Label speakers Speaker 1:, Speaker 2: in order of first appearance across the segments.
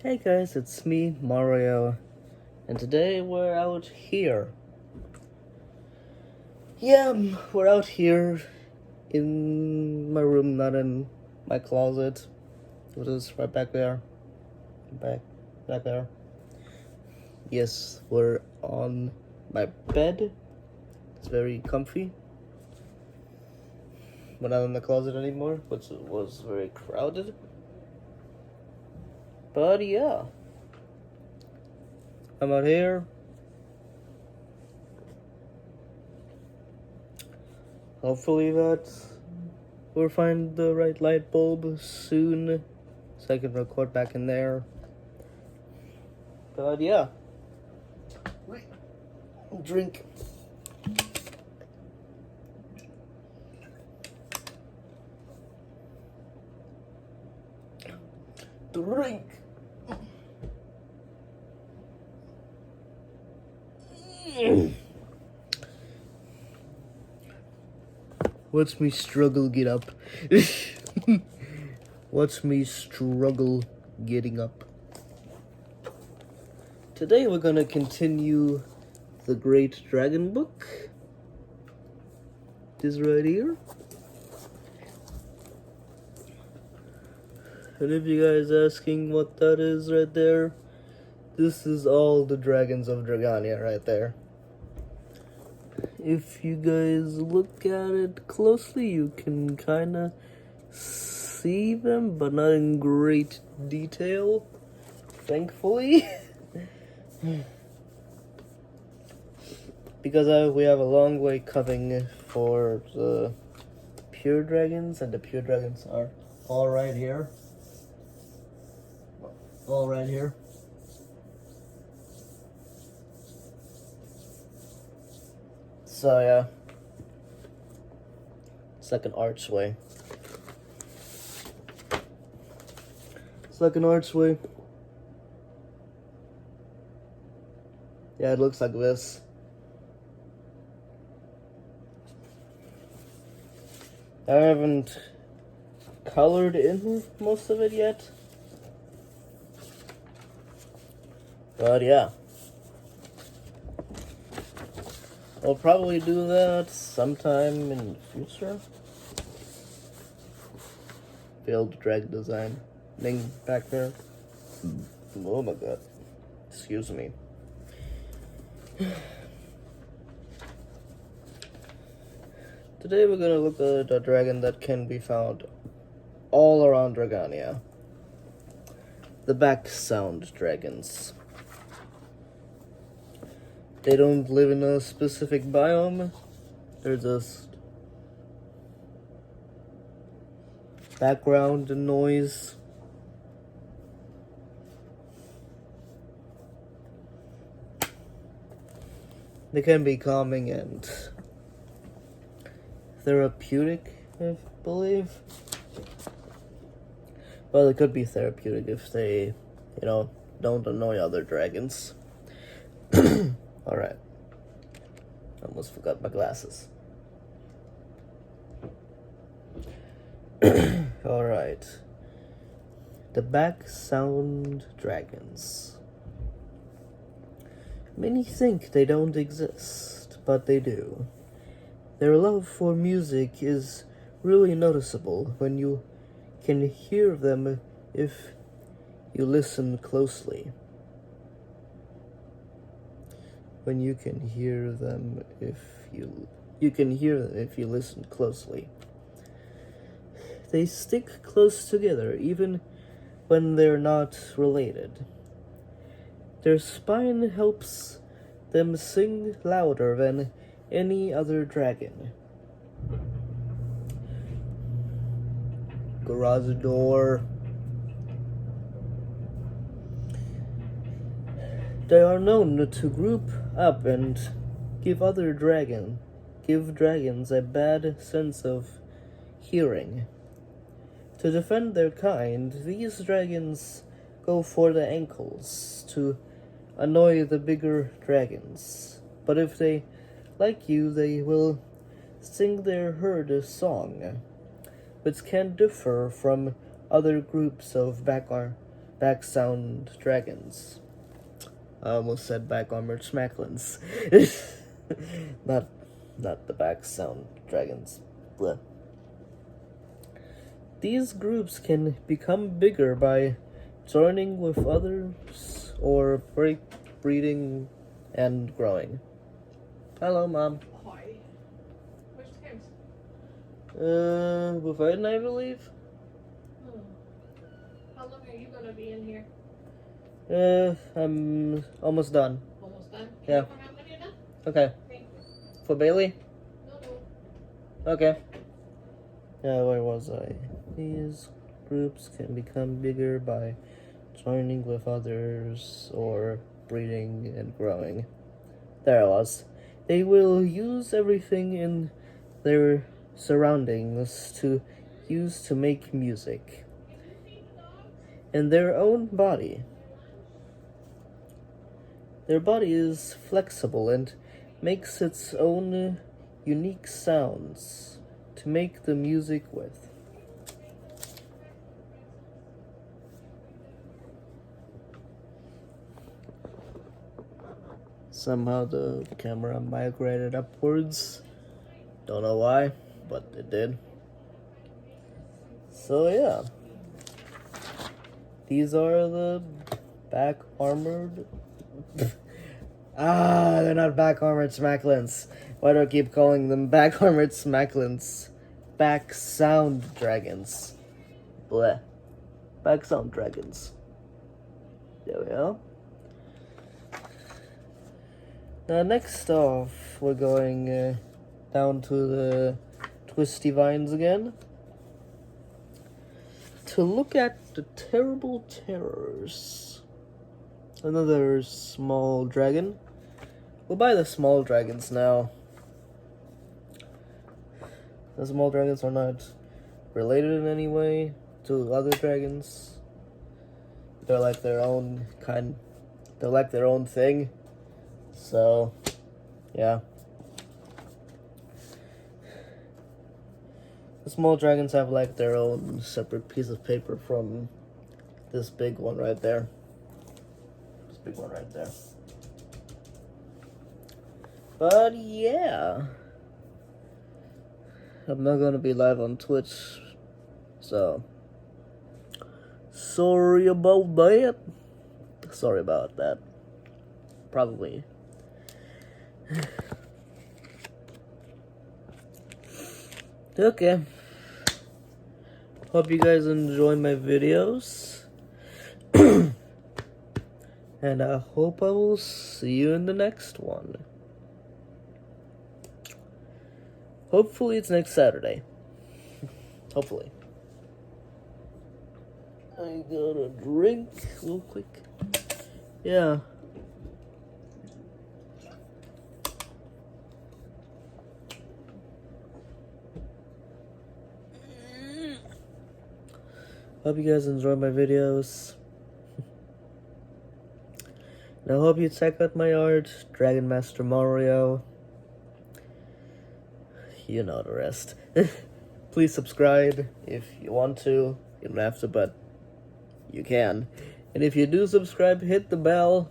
Speaker 1: Hey guys, it's me, Mario, and today we're out here. We're out here in my room, not in my closet, which is right back there. Back there. Yes, we're on my bed. It's very comfy. We're not in the closet anymore, which was very crowded. But yeah, I'm out here. Hopefully that we'll find the right light bulb soon, so I can record back in there. But yeah, drink. Drink. Watch me struggle get up. Watch me struggle getting up. Today we're gonna continue the Great Dragon Book. This right here. And if you guys asking what that is right there, this is all the dragons of Dragania right there. If you guys look at it closely, you can kinda see them, but not in great detail, thankfully. Because we have a long way coming for the pure dragons, and the pure dragons are all right here. All right here. So yeah, it's like an archway. It's like an archway. Yeah, it looks like this. I haven't colored in most of it yet. But yeah. I'll probably do that sometime in the future. Failed drag design. Thing back there. Oh my god. Excuse me. Today we're gonna look at a dragon that can be found all around Dragania. The back sound dragons. They don't live in a specific biome. They're just background noise. They can be calming and therapeutic, I believe. Well, it could be therapeutic if they, don't annoy other dragons. Alright. Almost forgot my glasses. Alright. The back sound dragons. Many think they don't exist, but they do. Their love for music is really noticeable when you can hear them if you listen closely. When you can hear them if you can hear them if you listen closely. They stick close together even when they're not related. Their spine helps them sing louder than any other dragon. Garage door. They are known to group up and give dragons a bad sense of hearing. To defend their kind, these dragons go for the ankles to annoy the bigger dragons. But if they like you, they will sing their herd song, which can differ from other groups of background back sound dragons. I almost said back armored smacklins. not the back sound dragons. Bleh. These groups can become bigger by joining with others or breeding and growing. Hello, Mom.
Speaker 2: Hi. Where's the kids?
Speaker 1: With Hoehlein, I believe.
Speaker 2: Oh. How long are you gonna be in here?
Speaker 1: I'm almost done.
Speaker 2: Almost done? Can
Speaker 1: Yeah.
Speaker 2: you come out when you're done?
Speaker 1: Okay.
Speaker 2: Thank you.
Speaker 1: For Bailey?
Speaker 2: No.
Speaker 1: Okay. Yeah, where was I? These groups can become bigger by joining with others or breeding and growing. There I was. They will use everything in their surroundings to use to make music. In their own body. Their body is flexible and makes its own unique sounds to make the music with. Somehow the camera migrated upwards. Don't know why, but it did. So yeah. These are the back armored... they're not back armored smacklins. Why do I keep calling them back armored smacklins? Back sound dragons. Bleh. Back sound dragons. There we go. Now next off, we're going down to the twisty vines again to look at the terrible terrors. Another small dragon. We'll buy the small dragons now. The small dragons are not related in any way to other dragons. They're like their own kind. They're like their own thing. So, yeah. The small dragons have like their own separate piece of paper from this big one right there. This big one right there. But yeah. I'm not gonna be live on Twitch, so sorry about that. Sorry about that. Probably. Okay. Hope you guys enjoy my videos. And I hope I will see you in the next one. Hopefully it's next Saturday. Hopefully. I got a drink real quick. Yeah. Hope you guys enjoy my videos. And I hope you check out my art, Dragonmastermario. You know the rest. Please subscribe if you want to. You don't have to, but you can. And if you do subscribe, hit the bell.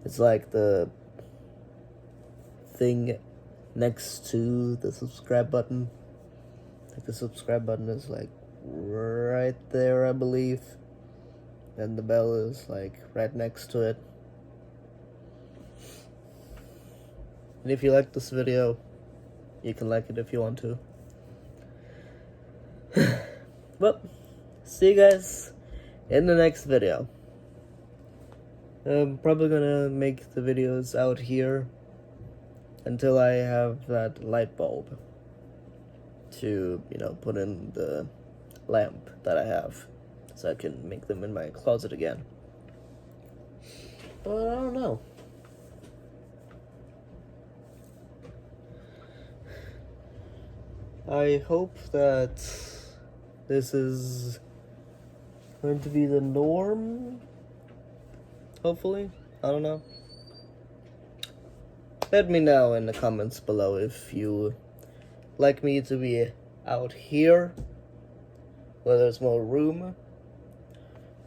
Speaker 1: It's like the thing next to the subscribe button. Like the subscribe button is like right there, I believe. And the bell is like right next to it. And if you like this video, you can like it if you want to. Well, see you guys in the next video. I'm probably gonna make the videos out here until I have that light bulb to, put in the lamp that I have, so I can make them in my closet again. But I don't know. I hope that this is going to be the norm. Hopefully. I don't know. Let me know in the comments below if you like me to be out here where there's more room,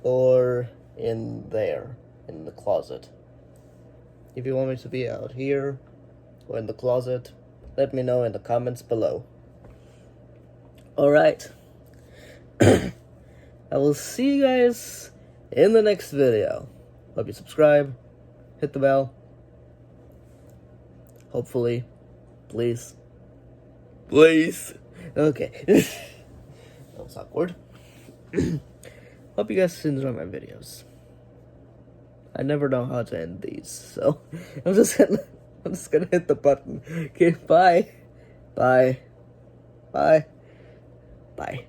Speaker 1: or in there, in the closet. If you want me to be out here or in the closet, let me know in the comments below. Alright. I will see you guys in the next video. Hope you subscribe, hit the bell. Hopefully. Please. Please. Okay. That was awkward. Hope you guys enjoy my videos. I never know how to end these, so I'm just gonna hit the button. Okay, bye. Bye. Bye. Bye.